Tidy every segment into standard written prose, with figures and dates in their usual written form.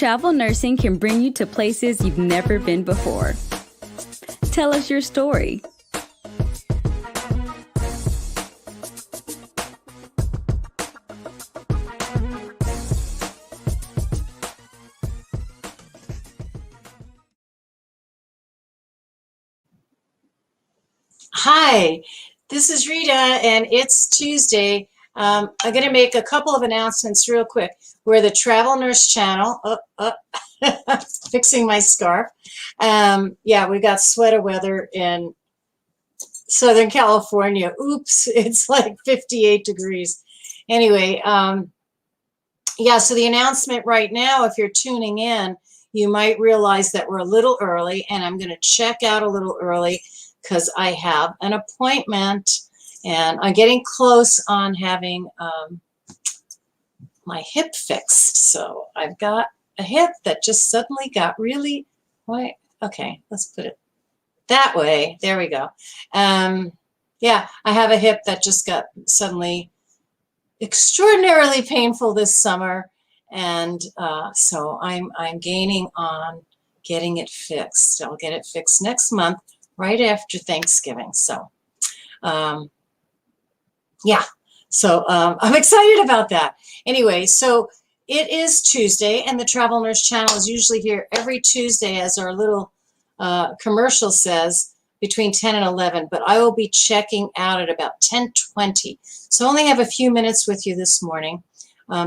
Travel nursing can bring you to places you've never been before. Tell us your story. Hi, this is Rita, and it's Tuesday. I'm going to make a couple of announcements real quick. We're the Travel Nurse Channel. Fixing my scarf. Yeah, we got sweater weather in Southern California. Oops, it's like 58 degrees. Anyway, yeah, so the announcement right now, if you're tuning in, you might realize that we're a little early, and I'm going to check out a little early because I have an appointment, and I'm getting close on having my hip fixed. So I've got a hip that just suddenly got really, why? Okay, let's put it that way. There we go. Yeah, I have a hip that just got suddenly extraordinarily painful this summer, and so I'm gaining on getting it fixed. I'll get it fixed next month, right after Thanksgiving. So, yeah. So I'm excited about that. Anyway, so it is Tuesday, and the Travel Nurse Channel is usually here every Tuesday, as our little commercial says, between 10 and 11. But I will be checking out at about 10:20. So I only have a few minutes with you this morning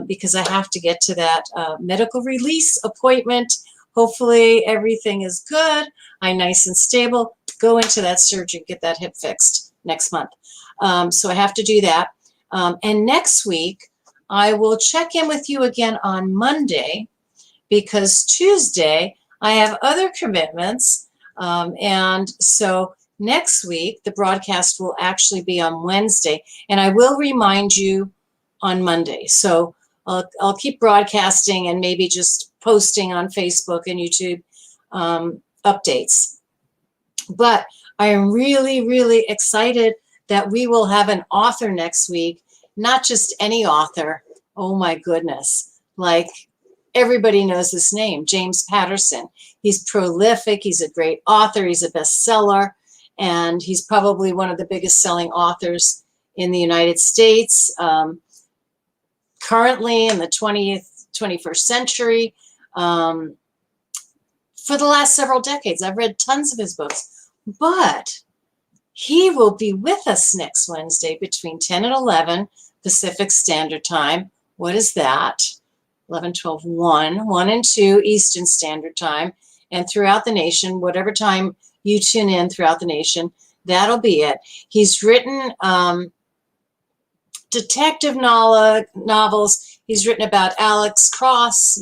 because I have to get to that medical release appointment. Hopefully everything is good. I'm nice and stable. Go into that surgery, get that hip fixed next month. So I have to do that. And next week, I will check in with you again on Monday, because Tuesday I have other commitments. And so next week, the broadcast will actually be on Wednesday, and I will remind you on Monday. So I'll keep broadcasting and maybe just posting on Facebook and YouTube updates. But I am really, really excited that we will have an author next week, not just any author. Oh my goodness. Like, everybody knows this name, James Patterson. He's prolific. He's a great author. He's a bestseller, and he's probably one of the biggest selling authors in the United States. Currently in the 21st century, for the last several decades. I've read tons of his books, but he will be with us next Wednesday between 10 and 11 Pacific Standard Time. What is that? 11, 12, 1 and 2 Eastern Standard Time. And throughout the nation, whatever time you tune in throughout the nation, that'll be it. He's written detective novels. He's written about Alex Cross.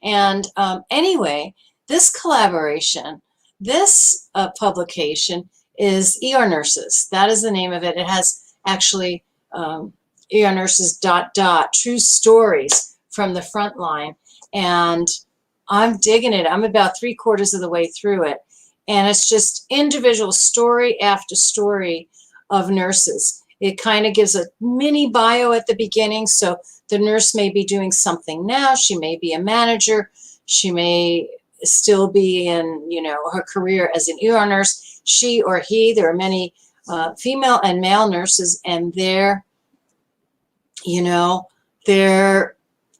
And anyway, this collaboration, this publication is ER Nurses. That is the name of it. It has actually ER Nurses ... true stories from the front line. And I'm digging it. I'm about 3/4 of the way through it. And it's just individual story after story of nurses. It kind of gives a mini bio at the beginning. So the nurse may be doing something now. She may be a manager. She may still be in, her career as an ER nurse. She or he, there are many female and male nurses, and their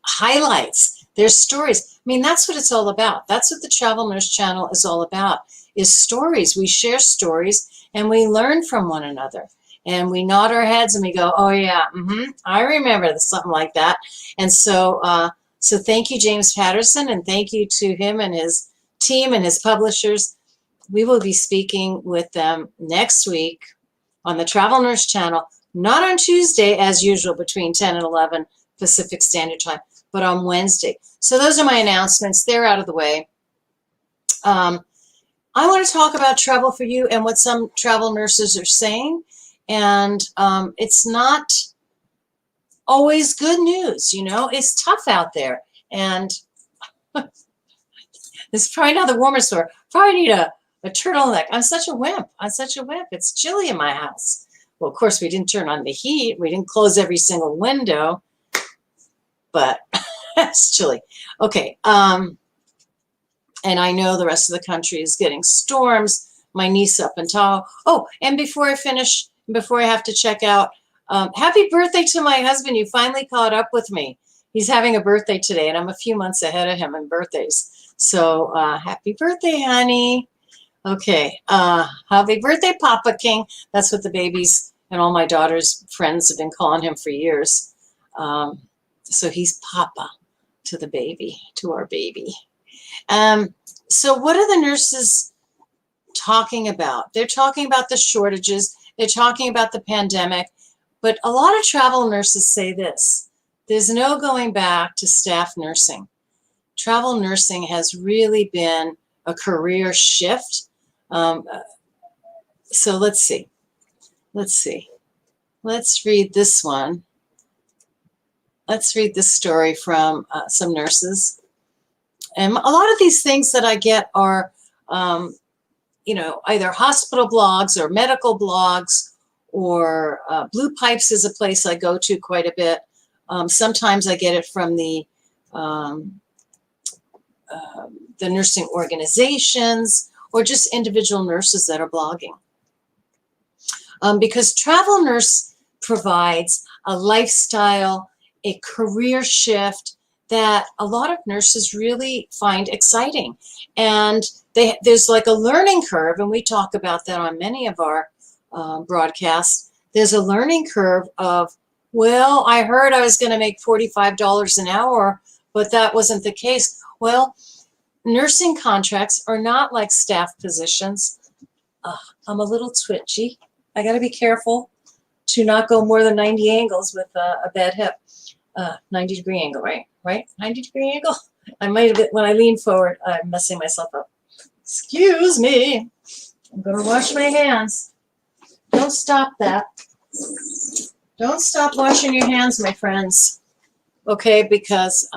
highlights, their stories. I mean, that's what it's all about. That's what the Travel Nurse Channel is all about, is stories. We share stories, and we learn from one another. And we nod our heads and we go, oh yeah, I remember something like that. And so, so thank you, James Patterson, and thank you to him and his team and his publishers. We will be speaking with them next week on the Travel Nurse Channel, not on Tuesday as usual between 10 and 11 Pacific Standard Time, but on Wednesday. So those are my announcements. They're out of the way. I want to talk about travel for you and what some travel nurses are saying. And it's not always good news, It's tough out there. And this is probably not the warmest floor. Probably need a turtleneck. I'm such a wimp. It's chilly in my house. Well, of course, we didn't turn on the heat. We didn't close every single window. But It's chilly. Okay. And I know the rest of the country is getting storms. My niece up in Tahoe. Oh, and before I finish, before I have to check out, happy birthday to my husband. You finally caught up with me. He's having a birthday today, and I'm a few months ahead of him in birthdays. So happy birthday, honey. Okay. Happy birthday, Papa King. That's what the babies and all my daughter's friends have been calling him for years. So he's Papa to the baby, to our baby. So what are the nurses talking about? They're talking about the shortages. They're talking about the pandemic. But a lot of travel nurses say this: there's no going back to staff nursing. Travel nursing has really been a career shift. So let's see. Let's read this one. Let's read this story from some nurses. And a lot of these things that I get are, either hospital blogs or medical blogs, or Blue Pipes is a place I go to quite a bit. Sometimes I get it from the nursing organizations, or just individual nurses that are blogging. Because travel nurse provides a lifestyle, a career shift that a lot of nurses really find exciting. And there's like a learning curve, and we talk about that on many of our broadcasts. There's a learning curve of, well, I heard I was going to make $45 an hour, but that wasn't the case. Well, nursing contracts are not like staff positions. I'm a little twitchy. I got to be careful to not go more than 90 angles with a bad hip. 90-degree angle, right? 90-degree angle? I might have, when I lean forward, I'm messing myself up. Excuse me. I'm going to wash my hands. Don't stop that. Don't stop washing your hands, my friends. Okay, because,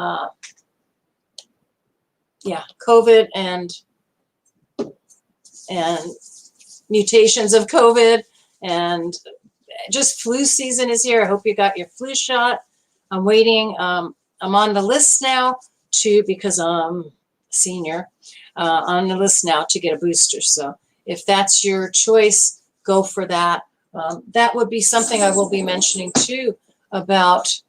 COVID and mutations of COVID, and just flu season is here. I hope you got your flu shot. I'm waiting. I'm on the list now because I'm a senior, on the list now to get a booster. So if that's your choice, go for that. That would be something I will be mentioning too, about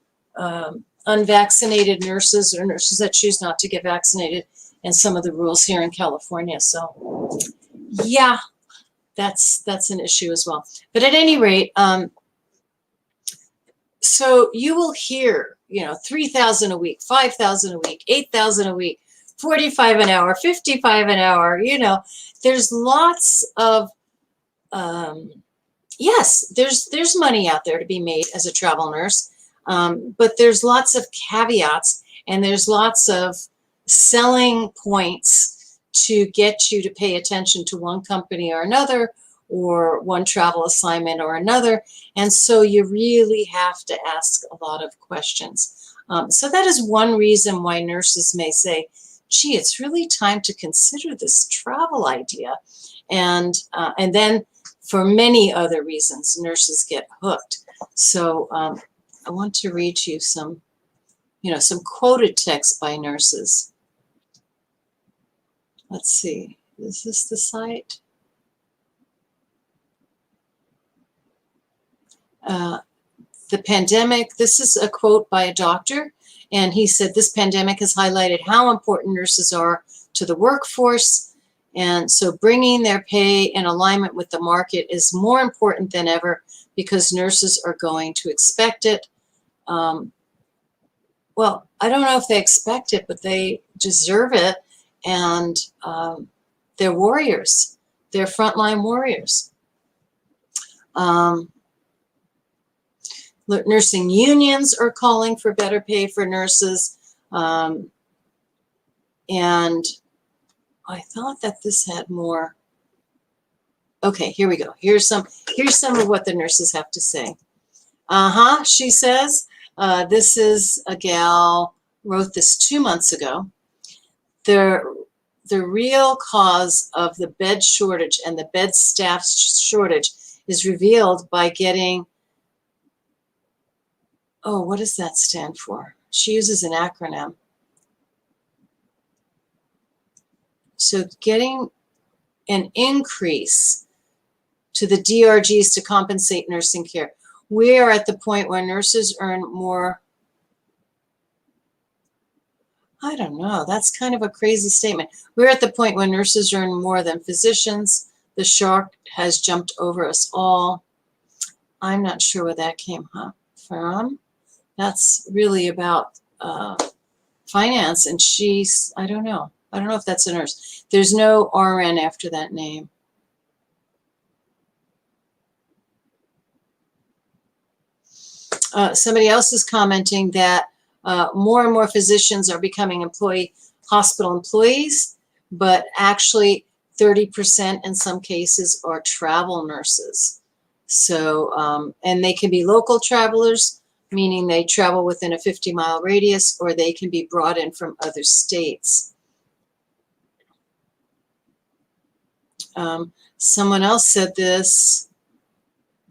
unvaccinated nurses, or nurses that choose not to get vaccinated, and some of the rules here in California. So yeah, that's an issue as well. But at any rate, so you will hear, 3,000 a week, 5,000 a week, 8,000 a week, 45 an hour, 55 an hour. There's lots of, yes, there's money out there to be made as a travel nurse, but there's lots of caveats, and there's lots of selling points to get you to pay attention to one company or another, or one travel assignment or another. And so you really have to ask a lot of questions. So that is one reason why nurses may say, gee, it's really time to consider this travel idea. And then for many other reasons, nurses get hooked. So I want to read you some quoted text by nurses. Let's see, is this the site? The pandemic, this is a quote by a doctor, and he said, this pandemic has highlighted how important nurses are to the workforce, and so bringing their pay in alignment with the market is more important than ever, because nurses are going to expect it. Well, I don't know if they expect it, but they deserve it, and they're warriors. They're frontline warriors. Nursing unions are calling for better pay for nurses. And I thought that this had more. Okay, here we go. Here's some of what the nurses have to say. She says, this is a gal, wrote this 2 months ago. The real cause of the bed shortage and the bed staff shortage is revealed by getting, what does that stand for? She uses an acronym. So getting an increase to the DRGs to compensate nursing care. We are at the point where nurses earn more. I don't know. That's kind of a crazy statement. We're at the point when nurses earn more than physicians. The shark has jumped over us all. I'm not sure where that came from. That's really about finance, and she's, I don't know. I don't know if that's a nurse. There's no RN after that name. Somebody else is commenting that more and more physicians are becoming hospital employees, but actually 30% in some cases are travel nurses. So, and they can be local travelers, meaning they travel within a 50-mile radius, or they can be brought in from other states. Someone else said this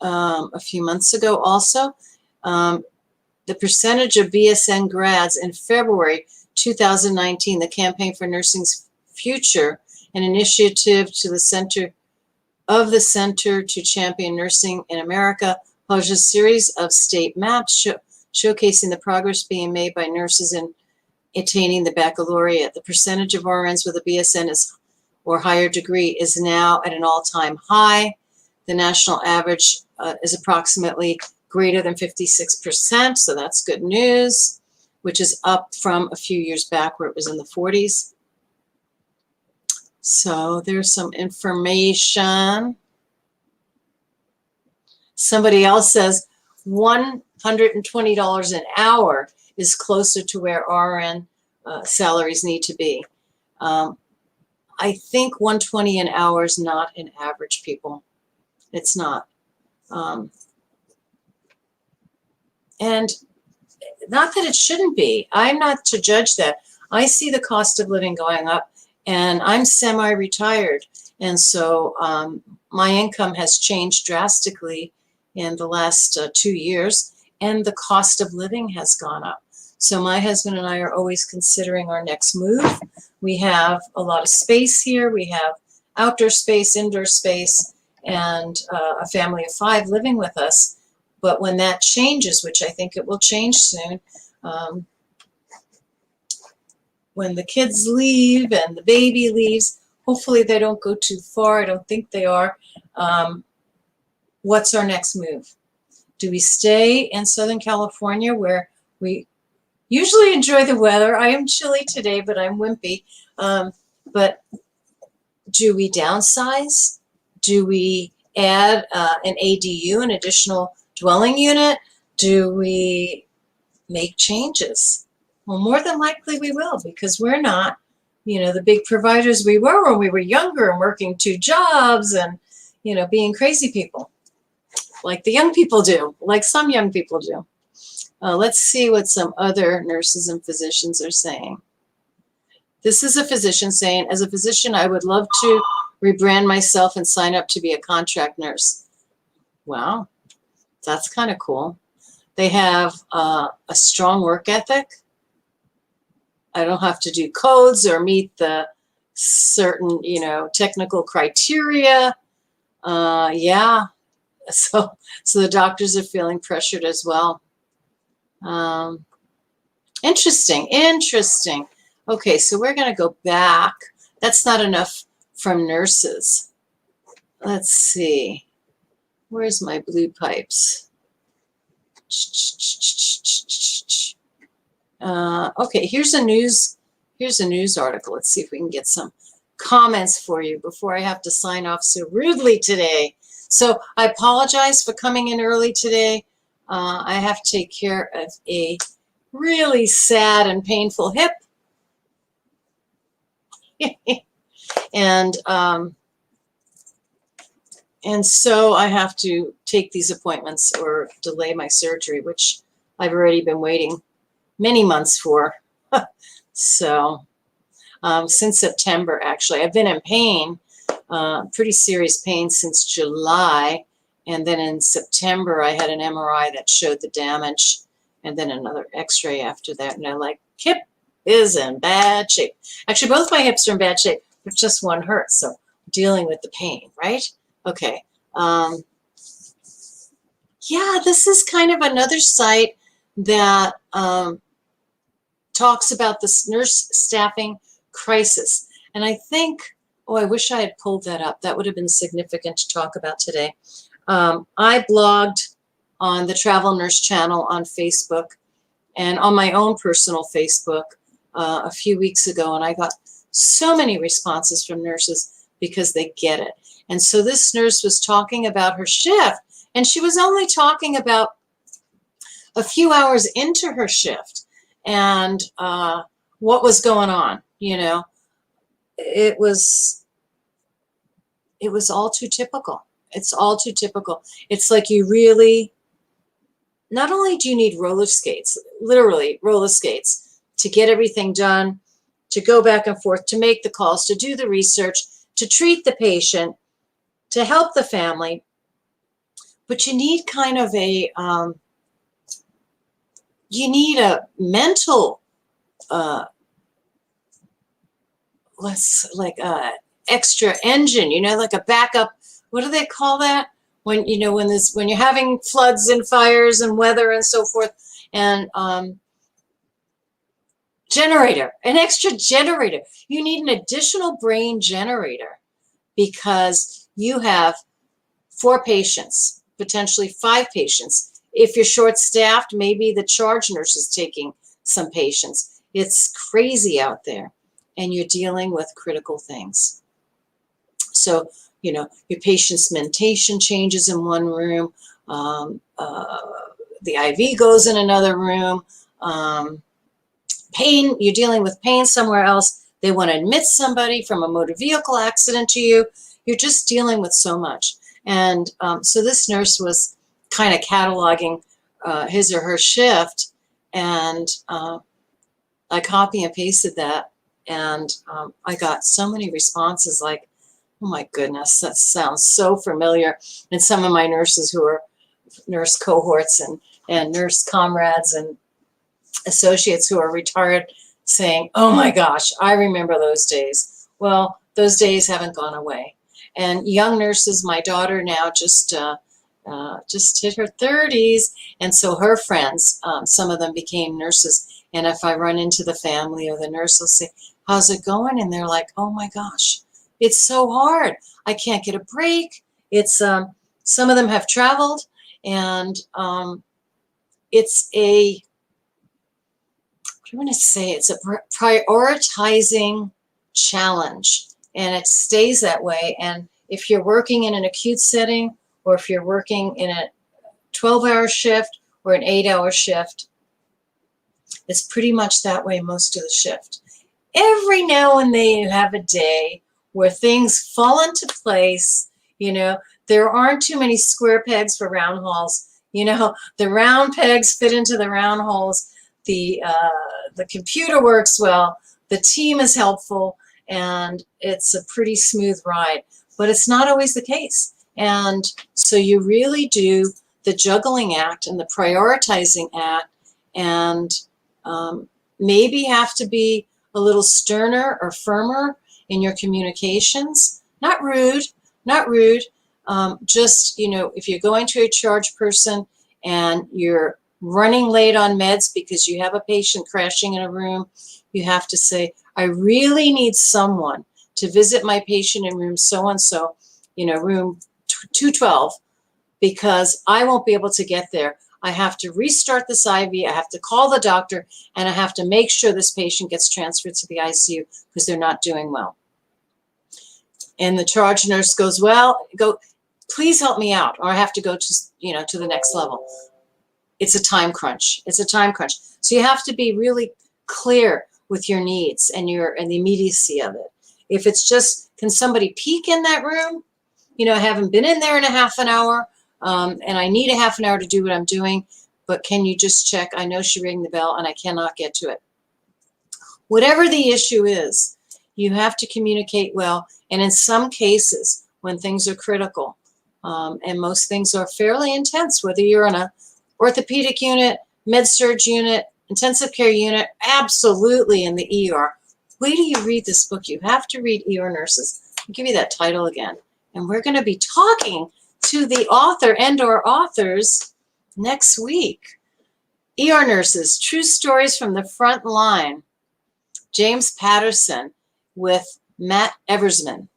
a few months ago also. The percentage of BSN grads in February 2019, the Campaign for Nursing's Future, an initiative to the Center to Champion Nursing in America, published a series of state maps showcasing the progress being made by nurses in attaining the baccalaureate. The percentage of RNs with a BSN or higher degree is now at an all-time high. The national average is approximately greater than 56%, so that's good news, which is up from a few years back where it was in the 40s. So there's some information. Somebody else says $120 an hour is closer to where RN salaries need to be. I think $120 an hour is not an average, people. It's not. And not that it shouldn't be. I'm not to judge that. I see the cost of living going up, and I'm semi-retired. And so my income has changed drastically in the last 2 years, and the cost of living has gone up. So my husband and I are always considering our next move. We have a lot of space here. We have outdoor space, indoor space, and a family of 5 living with us. But when that changes, which I think it will change soon, when the kids leave and the baby leaves, hopefully they don't go too far. I don't think they are. What's our next move? Do we stay in Southern California where we usually enjoy the weather? I am chilly today, but I'm wimpy. But do we downsize? Do we add an ADU, an additional dwelling unit? Do we make changes? Well, more than likely we will, because we're not, the big providers we were when we were younger and working 2 jobs and, being crazy people like the young people do, like some young people do. Let's see what some other nurses and physicians are saying. This is a physician saying, as a physician, I would love to rebrand myself and sign up to be a contract nurse. Wow. That's kind of cool. They have a strong work ethic. I don't have to do codes or meet the certain, technical criteria. Yeah. So the doctors are feeling pressured as well. Interesting. Okay, so we're going to go back. That's not enough from nurses. Let's see. Where's my blue pipes? Okay, here's a news article. Let's see if we can get some comments for you before I have to sign off so rudely today. So I apologize for coming in early today. I have to take care of a really sad and painful hip. And so I have to take these appointments or delay my surgery, which I've already been waiting many months for. So since September, actually, I've been in pain, pretty serious pain since July. And then in September, I had an MRI that showed the damage, and then another x-ray after that. And I'm like, hip is in bad shape. Actually, both my hips are in bad shape. but just one hurts. So dealing with the pain, right? Okay. Yeah, this is kind of another site that talks about this nurse staffing crisis. And I think, oh, I wish I had pulled that up. That would have been significant to talk about today. I blogged on the Travel Nurse channel on Facebook and on my own personal Facebook a few weeks ago, and I got so many responses from nurses because they get it. And so this nurse was talking about her shift, and she was only talking about a few hours into her shift and what was going on. You know, it was all too typical. It's all too typical. It's like you really, not only do you need roller skates, literally roller skates, to get everything done, to go back and forth, to make the calls, to do the research, to treat the patient, to help the family, but you need kind of a, you need a mental, extra engine, you know, like a backup. What do they call that? When, you know, when you're having floods and fires and weather and so forth, and generator, an extra generator. You need an additional brain generator because you have 4 patients, potentially 5 patients. If you're short-staffed, maybe the charge nurse is taking some patients. It's crazy out there, and you're dealing with critical things. So, you know, your patient's mentation changes in one room, the IV goes in another room, pain, you're dealing with pain somewhere else. They want to admit somebody from a motor vehicle accident to you. You're just dealing with so much. And so this nurse was kind of cataloging his or her shift, and I copy and pasted that, and I got so many responses like, oh my goodness, that sounds so familiar. And some of my nurses who are nurse cohorts and nurse comrades and associates who are retired saying, oh my gosh, I remember those days. Well, those days haven't gone away. And young nurses, my daughter now just hit her 30s, and so her friends, some of them became nurses, and if I run into the family or the nurse, will say, how's it going? And they're like, oh my gosh, it's so hard. I can't get a break. It's some of them have traveled, and it's a, what do I want to say? It's a prioritizing challenge, and it stays that way. And if you're working in an acute setting, or if you're working in a 12-hour shift or an 8-hour shift, it's pretty much that way most of the shift. Every now and then you have a day where things fall into place. You know, there aren't too many square pegs for round holes. You know, the round pegs fit into the round holes. The computer works well. The team is helpful, and it's a pretty smooth ride. But it's not always the case. And so you really do the juggling act and the prioritizing act, and maybe have to be a little sterner or firmer in your communications. Not rude, not rude. Just, you know, if you're going to a charge person and you're running late on meds because you have a patient crashing in a room, you have to say, I really need someone to visit my patient in room so-and-so, you know, room 212, because I won't be able to get there. I have to restart this IV, I have to call the doctor, and I have to make sure this patient gets transferred to the ICU because they're not doing well. And the charge nurse goes, well, please help me out, or I have to go to, you know, to the next level. It's a time crunch. It's a time crunch. So you have to be really clear with your needs and the immediacy of it. If it's just, can somebody peek in that room? You know, I haven't been in there in a half an hour, and I need a half an hour to do what I'm doing, but can you just check? I know she rang the bell and I cannot get to it. Whatever the issue is, you have to communicate well. And in some cases, when things are critical, and most things are fairly intense, whether you're in a orthopedic unit, med-surg unit, intensive care unit, absolutely in the ER, Wait till you read this book. You have to read ER Nurses. I'll give you that title again. And we're going to be talking to the author and/or authors next week. ER Nurses, True Stories from the Front Line. James Patterson with Matt Eversman.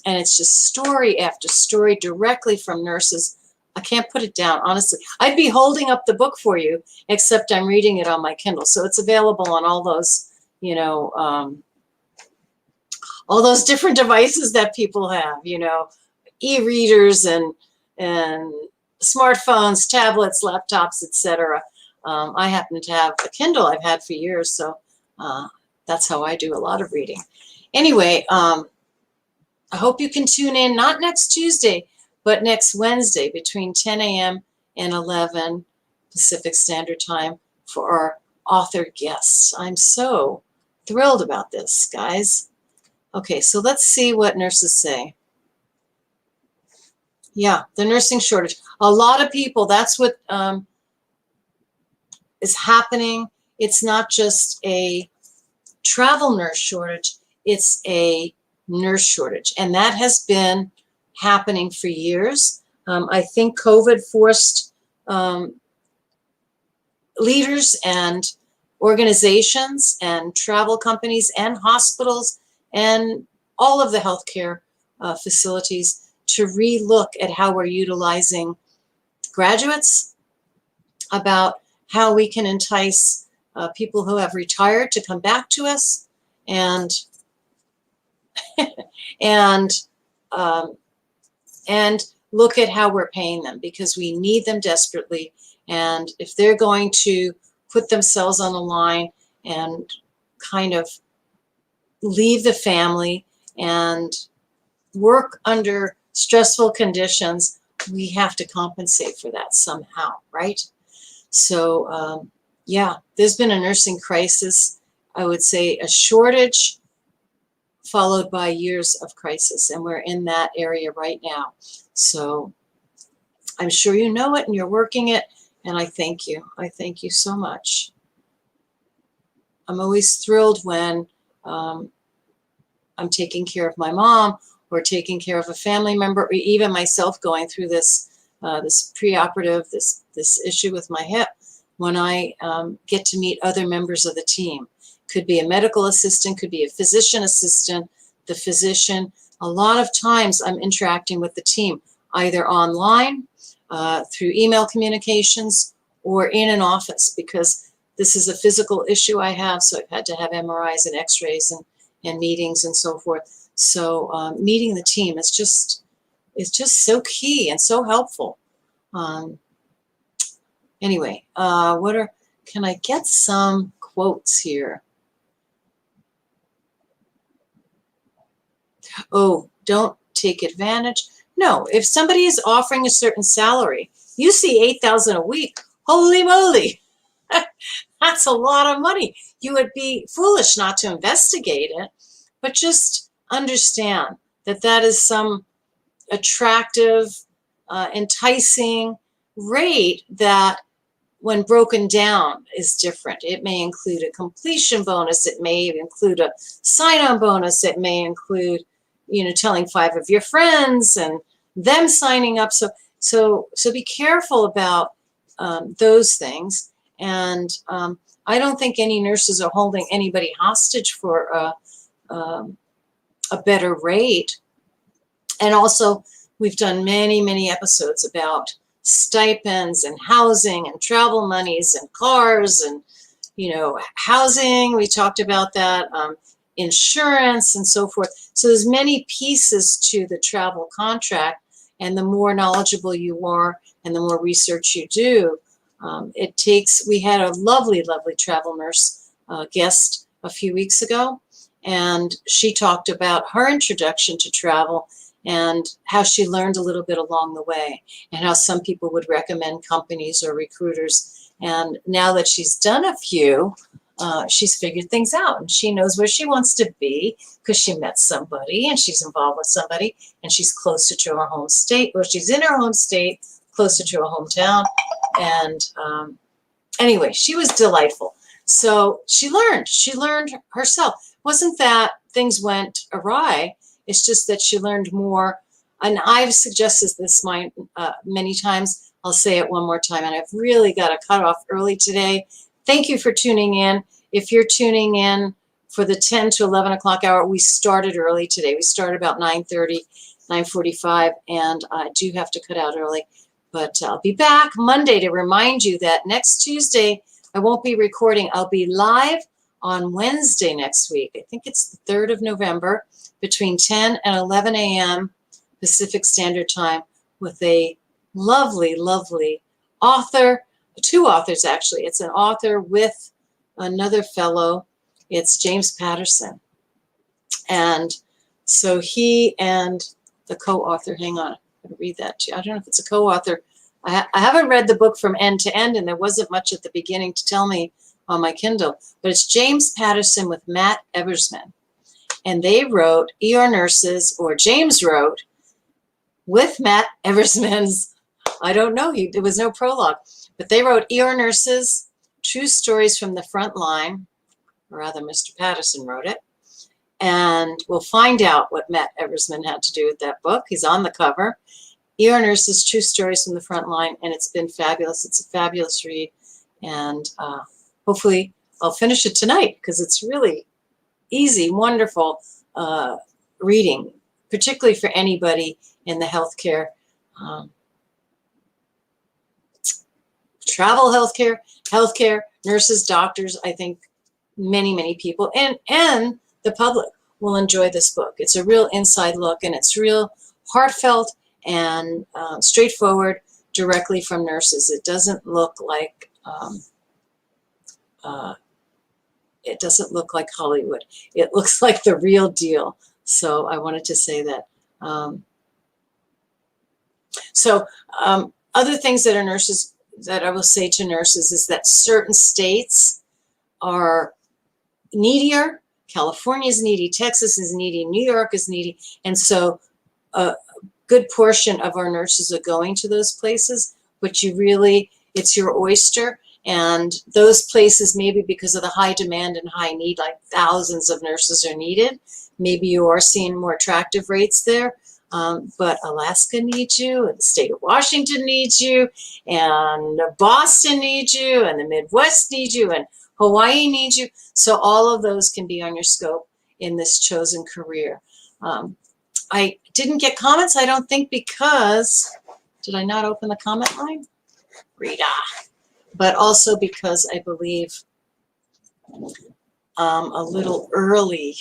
And it's just story after story directly from nurses. I can't put it down, honestly. I'd be holding up the book for you, except I'm reading it on my Kindle. So it's available on all those, you know, all those different devices that people have, you know, e-readers and smartphones, tablets, laptops, etc. I happen to have a Kindle I've had for years, so that's how I do a lot of reading. Anyway, I hope you can tune in, not next Tuesday, but next Wednesday between 10 a.m. and 11 Pacific Standard Time for our author guests. I'm so thrilled about this, guys. Okay, so let's see what nurses say. Yeah, the nursing shortage. A lot of people, that's what is happening. It's not just a travel nurse shortage, it's a nurse shortage. And that has been happening for years. I think COVID forced leaders and organizations and travel companies and hospitals and all of the healthcare facilities to relook at how we're utilizing graduates, about how we can entice people who have retired to come back to us, and and look at how we're paying them, because we need them desperately. And if they're going to put themselves on the line and kind of leave the family and work under stressful conditions, we have to compensate for that somehow, right? So yeah, there's been a nursing crisis, I would say a shortage followed by years of crisis, and we're in that area right now. So I'm sure you know it and you're working it, and I thank you. I thank you so much. I'm always thrilled when I'm taking care of my mom or taking care of a family member, or even myself going through this this preoperative, this issue with my hip, when I get to meet other members of the team. Could be a medical assistant, could be a physician assistant, the physician. A lot of times I'm interacting with the team, either online, through email communications, or in an office, because this is a physical issue I have, so I've had to have MRIs and x-rays and meetings and so forth. So meeting the team is just so key and so helpful. Anyway, can I get some quotes here? Oh, don't take advantage. No, if somebody is offering a certain salary, you see $8,000 a week, holy moly, that's a lot of money. You would be foolish not to investigate it, but just understand that that is some attractive, enticing rate that, when broken down, is different. It may include a completion bonus. It may include a sign-on bonus. It may include, you know, telling 5 of your friends and them signing up. So be careful about those things. And I don't think any nurses are holding anybody hostage for a better rate. And also, we've done many episodes about stipends and housing and travel monies and cars and, you know, housing. We talked about that, insurance and so forth. So there's many pieces to the travel contract, and the more knowledgeable you are and the more research you do, it takes. We had a lovely travel nurse guest a few weeks ago, and she talked about her introduction to travel and how she learned a little bit along the way, and how some people would recommend companies or recruiters. And now that she's done a few, she's figured things out, and she knows where she wants to be because she met somebody and she's involved with somebody, and she's closer to her home state, or she's in her home state, closer to her hometown. And anyway, she was delightful. So she learned herself. wasn't that things went awry. It's just that she learned more. And I've suggested this many times. I'll say it one more time. And I've really got to cut off early today. Thank you for tuning in. If you're tuning in for the 10 to 11 o'clock hour, we started early today. We started about 9:30, 9:45, and I do have to cut out early. But I'll be back Monday to remind you that next Tuesday, I won't be recording. I'll be live on Wednesday next week. I think it's the 3rd of November between 10 and 11 a.m. Pacific Standard Time with a lovely, lovely author, 2 authors actually. It's an author with another fellow. It's James Patterson. And so he and the co-author, hang on, I'm going to read that to you. I don't know if it's a co-author. I haven't read the book from end to end, and there wasn't much at the beginning to tell me on my Kindle, but it's James Patterson with Matt Eversman. And they wrote ER Nurses, or James wrote with Matt Eversman's, I don't know, there was no prologue, but they wrote ER Nurses, True Stories from the Front Line, or rather Mr. Patterson wrote it. And we'll find out what Matt Eversman had to do with that book. He's on the cover. ER Nurses, True Stories from the Front Line, and it's been fabulous. It's a fabulous read, and hopefully I'll finish it tonight because it's really easy, wonderful reading, particularly for anybody in the healthcare, travel healthcare, nurses, doctors. I think many, many people and the public will enjoy this book. It's a real inside look, and it's real heartfelt and straightforward, directly from nurses. It doesn't look like Hollywood. It looks like the real deal. So I wanted to say that. Other things that are nurses, that I will say to nurses, is that certain states are needier. California is needy, Texas is needy, New York is needy, and so a good portion of our nurses are going to those places, but it's your oyster. And those places, maybe because of the high demand and high need, like thousands of nurses are needed, maybe you are seeing more attractive rates there. But Alaska needs you, and the state of Washington needs you, and Boston needs you, and the Midwest needs you, and Hawaii needs you. So all of those can be on your scope in this chosen career. I didn't get comments, I don't think, because, did I not open the comment line? Rita. But also because I believe a little early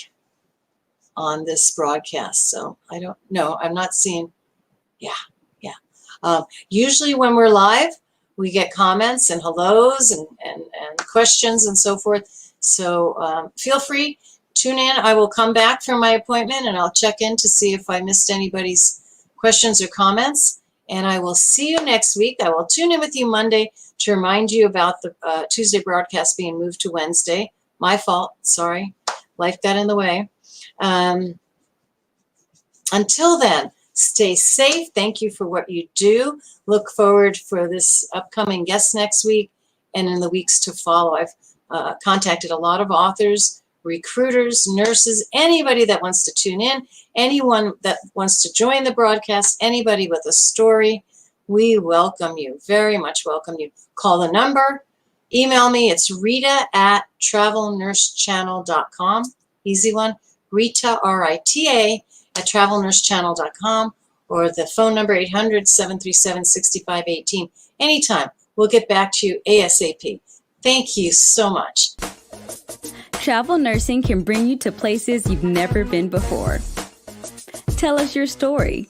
on this broadcast. So I don't know. I'm not seeing. Yeah. Usually when we're live, we get comments and hellos and questions and so forth. So feel free, tune in. I will come back from my appointment and I'll check in to see if I missed anybody's questions or comments. And I will see you next week. I will tune in with you Monday to remind you about the Tuesday broadcast being moved to Wednesday. My fault. Sorry. Life got in the way. Until then, stay safe. Thank you for what you do. Look forward for this upcoming guest next week and in the weeks to follow. I've contacted a lot of authors, recruiters, nurses, anybody that wants to tune in, anyone that wants to join the broadcast, anybody with a story. We welcome you, very much welcome you. Call the number, email me. It's rita@travelnursechannel.com. Easy one. Rita, R-I-T-A, @travelnursechannel.com, or the phone number 800-737-6518. Anytime. We'll get back to you ASAP. Thank you so much. Travel nursing can bring you to places you've never been before. Tell us your story.